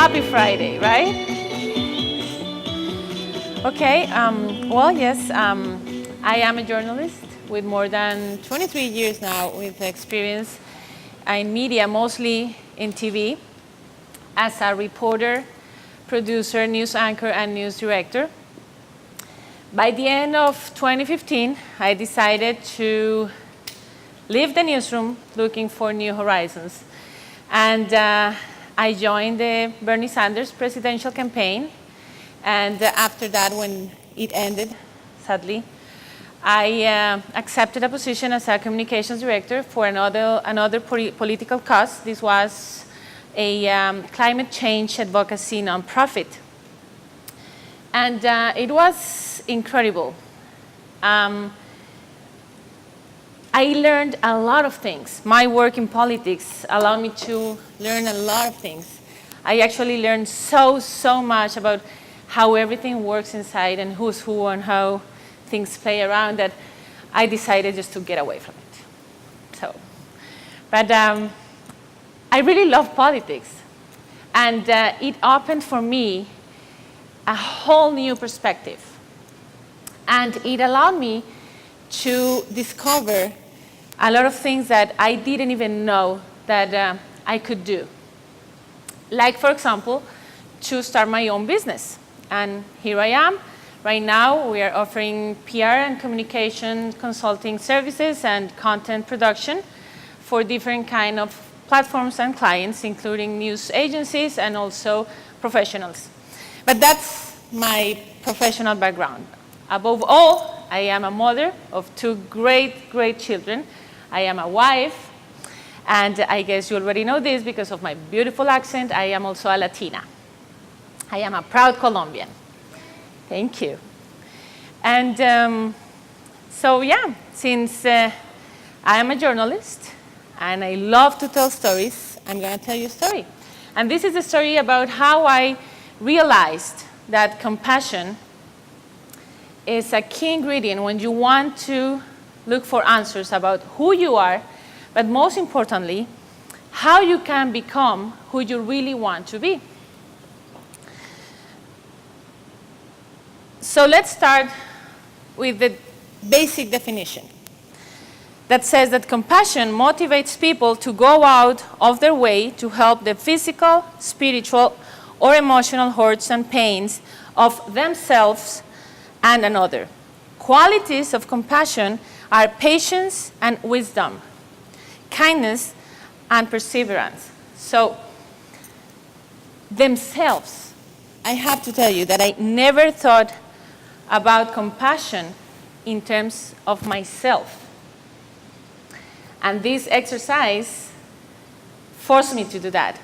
Happy Friday, right? Okay, well, yes, I am a journalist with more than 23 years now with experience in media, mostly in TV, as a reporter, producer, news anchor, and news director. By the end of 2015, I decided to leave the newsroom looking for new horizons. And I joined the Bernie Sanders presidential campaign. And after that, when it ended, sadly, I accepted a position as a communications director for another political cause. This was a climate change advocacy nonprofit. And it was incredible. I learned a lot of things. My work in politics allowed me to learn a lot of things. I actually learned so much about how everything works inside and who's who and how things play around that I decided just to get away from it. But I really love politics. And it opened for me a whole new perspective. And it allowed me to discover a lot of things that I didn't even know that I could do. Like, for example, to start my own business. And here I am. Right now, we are offering PR and communication consulting services and content production for different kind of platforms and clients, including news agencies and also professionals. But that's my professional background. Above all, I am a mother of two great children. I am a wife, and I guess you already know this because of my beautiful accent. I am also a Latina. I am a proud Colombian. Thank you. And so yeah, since I am a journalist and I love to tell stories, I'm going to tell you a story. And this is a story about how I realized that compassion is a key ingredient when you want to look for answers about who you are, but most importantly, how you can become who you really want to be. So let's start with the basic definition that says that compassion motivates people to go out of their way to help the physical, spiritual, or emotional hurts and pains of themselves and another. Qualities of compassion are patience and wisdom, kindness and perseverance. So, themselves, I have to tell you that I never thought about compassion in terms of myself. And this exercise forced me to do that,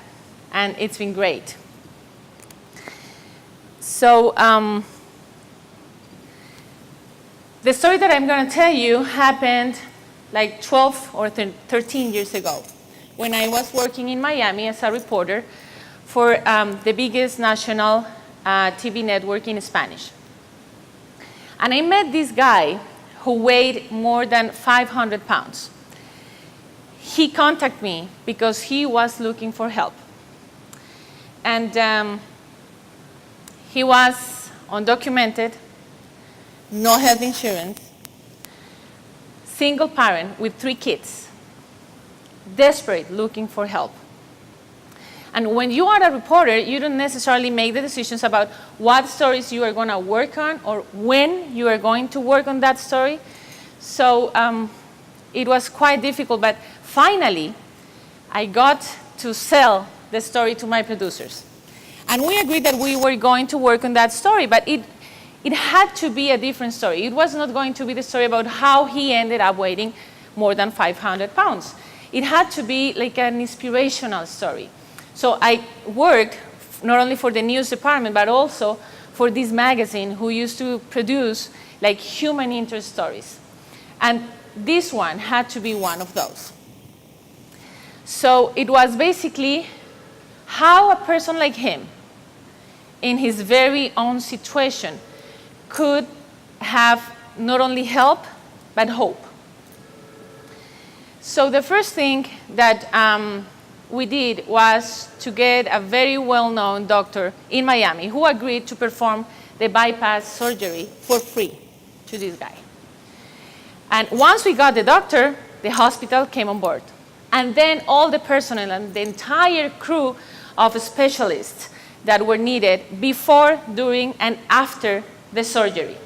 and it's been great. So, the story that I'm going to tell you happened like 12 or 13 years ago when I was working in Miami as a reporter for the biggest national TV network in Spanish. And I met this guy who weighed more than 500 pounds. He contacted me because he was looking for help. And he was undocumented, no health insurance, single parent with 3 kids, desperate, looking for help. And when you are a reporter, you don't necessarily make the decisions about what stories you are going to work on or when you are going to work on that story. So it was quite difficult, but finally, I got to sell the story to my producers. And we agreed that we were going to work on that story, but it had to be a different story. It was not going to be the story about how he ended up weighing more than 500 pounds. It had to be like an inspirational story. So I worked not only for the news department, but also for this magazine who used to produce like human interest stories. And this one had to be one of those. So it was basically how a person like him, in his very own situation, could have not only help, but hope. So the first thing that we did was to get a very well-known doctor in Miami who agreed to perform the bypass surgery for free to this guy. And once we got the doctor, the hospital came on board. And then all the personnel and the entire crew of specialists that were needed before, during, and after the surgery.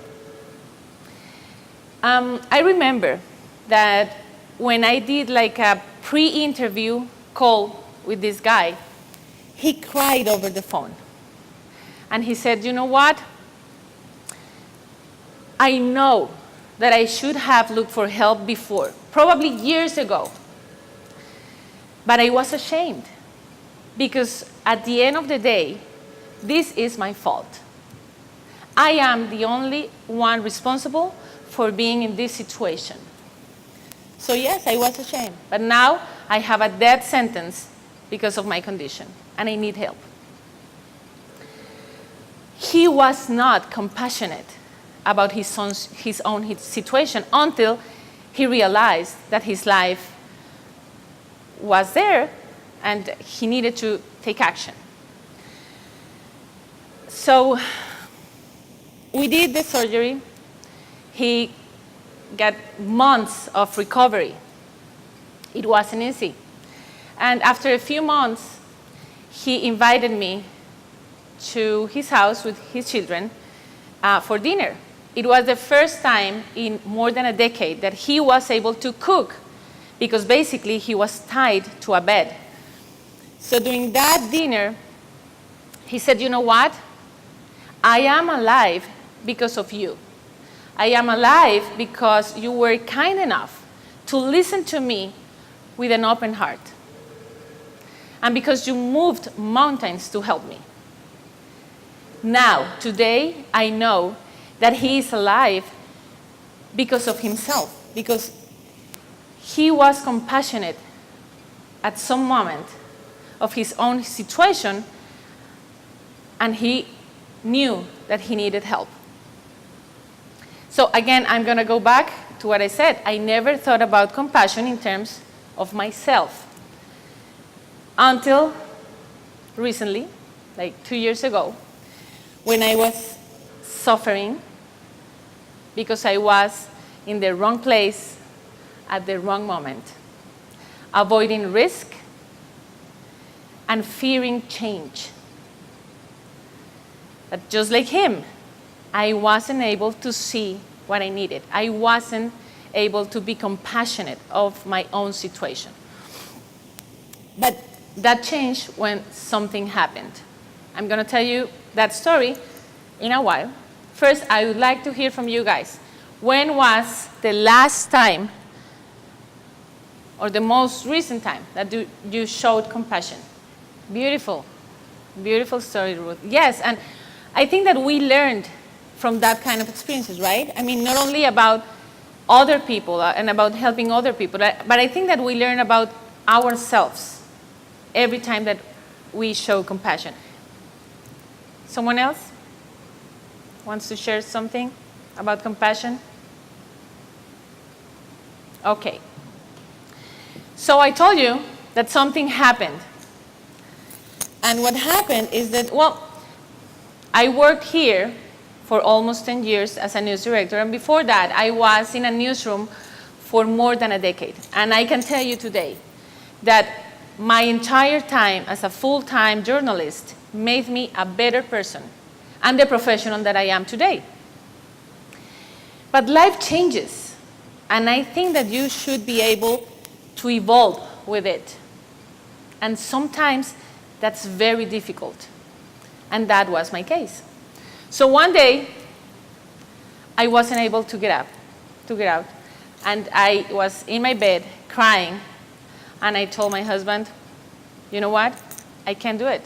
I remember that when I did like a pre-interview call with this guy, he cried over the phone. And he said, you know what? I know that I should have looked for help before, probably years ago. But I was ashamed because at the end of the day, this is my fault. I am the only one responsible for being in this situation. So yes, I was ashamed. But now I have a death sentence because of my condition, and I need help. He was not compassionate about his own situation until he realized that his life was there and he needed to take action. So we did the surgery. He got months of recovery. It wasn't easy. And after a few months, he invited me to his house with his children for dinner. It was the first time in more than a decade that he was able to cook because basically he was tied to a bed. So during that dinner, he said, you know what? I am alive because of you. I am alive because you were kind enough to listen to me with an open heart. And because you moved mountains to help me. Now, today, I know that he is alive because of himself, because he was compassionate at some moment of his own situation, and he knew that he needed help. So again, I'm going to go back to what I said. I never thought about compassion in terms of myself until recently, like 2 years ago, when I was suffering because I was in the wrong place at the wrong moment, avoiding risk and fearing change. But just like him, I wasn't able to see what I needed. I wasn't able to be compassionate of my own situation. But that changed when something happened. I'm going to tell you that story in a while. First, I would like to hear from you guys. When was the last time or the most recent time that you showed compassion? Beautiful. Beautiful story, Ruth. Yes, and I think that we learned from that kind of experiences, right? I mean, not only about other people and about helping other people, but I think that we learn about ourselves every time that we show compassion. Someone else wants to share something about compassion? Okay. So I told you that something happened. And what happened is that, well, I worked here for almost 10 years as a news director, and before that, I was in a newsroom for more than a decade. And I can tell you today that my entire time as a full-time journalist made me a better person and the professional that I am today. But life changes, and I think that you should be able to evolve with it. And sometimes that's very difficult, and that was my case. So one day, I wasn't able to get out, and I was in my bed crying, and I told my husband, you know what? I can't do it.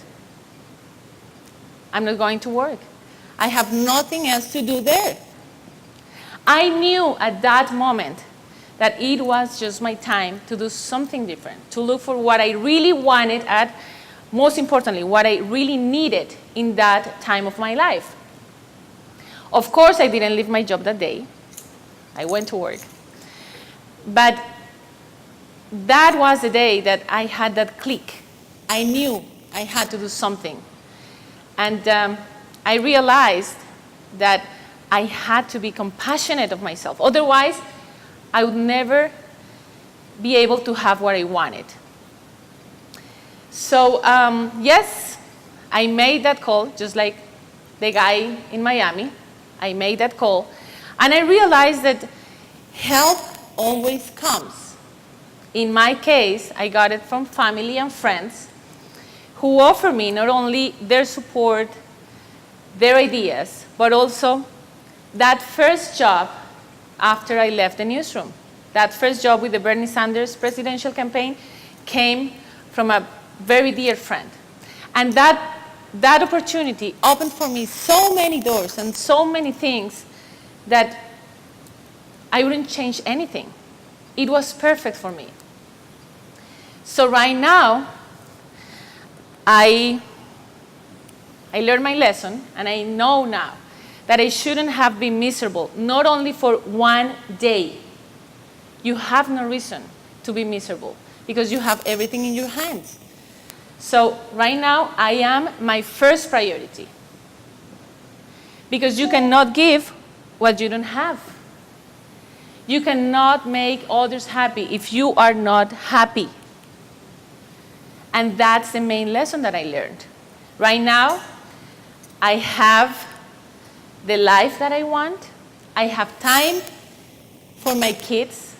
I'm not going to work. I have nothing else to do there. I knew at that moment that it was just my time to do something different, to look for what I really wanted and, most importantly, what I really needed in that time of my life. Of course, I didn't leave my job that day. I went to work. But that was the day that I had that click I knew I had to do something. And I realized that I had to be compassionate of myself. Otherwise, I would never be able to have what I wanted. So yes, I made that call, just like the guy in Miami. I made that call. And I realized that help always comes. In my case, I got it from family and friends who offer me not only their support, their ideas, but also that first job after I left the newsroom. That first job with the Bernie Sanders presidential campaign came from a very dear friend. And that opportunity opened for me so many doors and so many things that I wouldn't change anything. It was perfect for me. So right now, I learned my lesson, and I know now that I shouldn't have been miserable, not only for one day. You have no reason to be miserable because you have everything in your hands. So right now, I am my first priority because you cannot give what you don't have. You cannot make others happy if you are not happy. And that's the main lesson that I learned. Right now, I have the life that I want. I have time for my kids.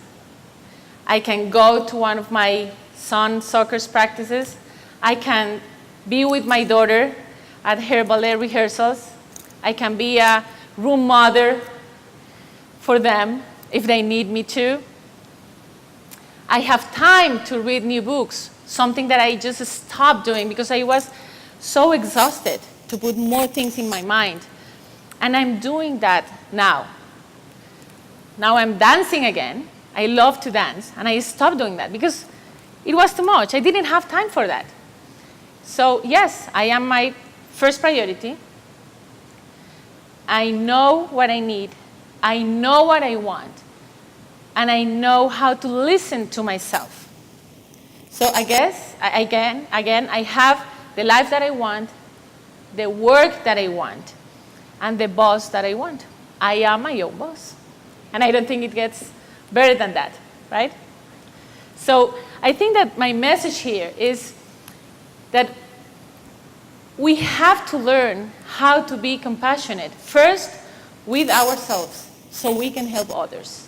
I can go to one of my son's soccer practices. I can be with my daughter at her ballet rehearsals. I can be a room mother for them if they need me to. I have time to read new books, something that I just stopped doing because I was so exhausted to put more things in my mind. And I'm doing that now. Now I'm dancing again. I love to dance, and I stopped doing that because it was too much. I didn't have time for that. So yes, I am my first priority. I know what I need. I know what I want. And I know how to listen to myself. So I guess, again, I have the life that I want, the work that I want, and the boss that I want. I am my own boss. And I don't think it gets better than that, right? So I think that my message here is that we have to learn how to be compassionate, first with ourselves, so we can help others.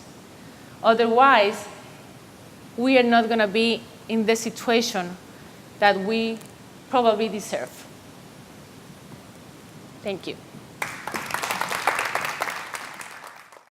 Otherwise, we are not going to be in the situation that we probably deserve. Thank you.